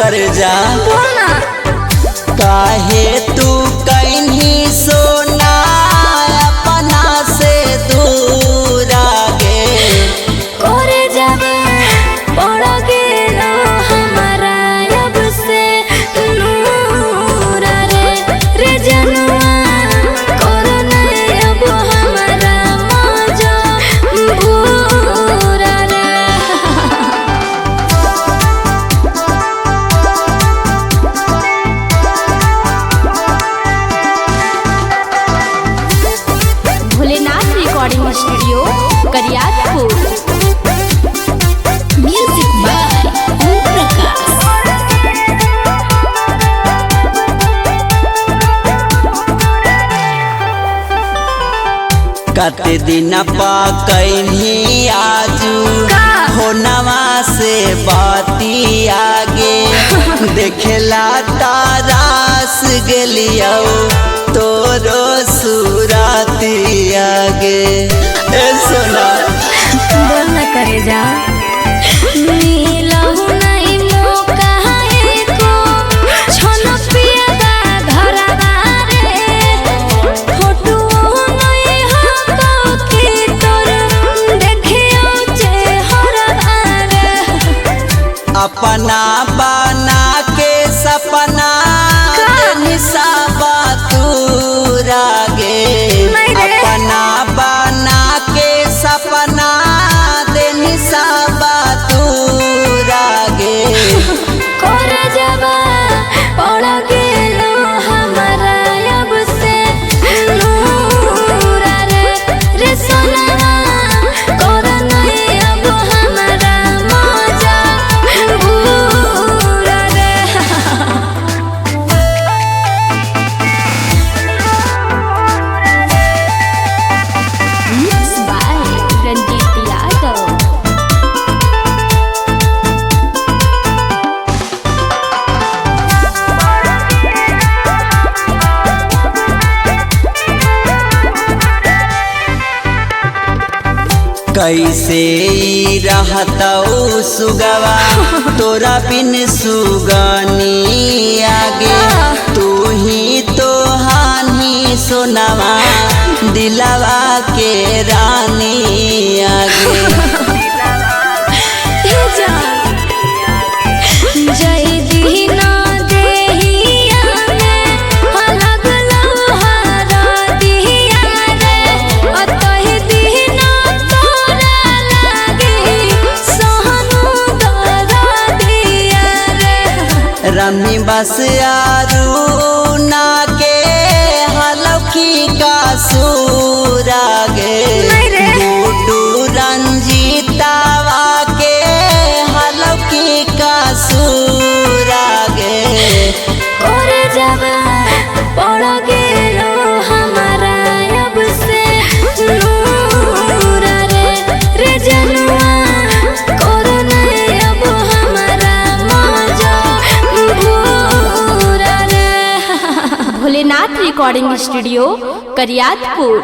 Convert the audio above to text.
कर जा बोलना काहे तू कहीं सोना अपना से दूर आगे करे जब पड़ गेलो हमारा अब से नूर रे जनुआ करो नहीं अब हमारा मौजा भूरा रे। Bholenath recording studio Kariyatpur. Music by Om Prakash. कते दिन पा कहीं आजू होनवा से बाती आगे देखेला तारास गेलियो तोरो सुराती आगे ए सोना बोल न करे जा मिलहु नहीं मौका एको छन पियादा धरावा रे फोटो नहीं हमको के तोर देखियो चेहरा रे अपना बना के सपना निसाबा तू रागे अपना बना के सपना दे निसाबा तू रागे कर जबा पड़ गेलो हमारा अब से नूर रे सोना कर नहीं अब हमारा मौजा भूरा रे। Mixed by Ranjit Yadav। कैसे रहतौ सुगवा तोरा बिन सुगनी आगे तू ही तो हानि सोनवा दिलवा के रानी आगे जय दीना देहिया में अलग लौहारा दिया रे अतहि दीना तोरा लागे सोहनु दरा दिया रे रमी बस यारू ना के हलौकी का सूरागे गुडू रंजीतावा के हलौकी का सूरागे करे जब पड़ गेलो हमारा अब से नूर रे जनुआ करो नहीं अब हमारा मौजा भूरा रे। Bholenath recording studio Kariyatpur.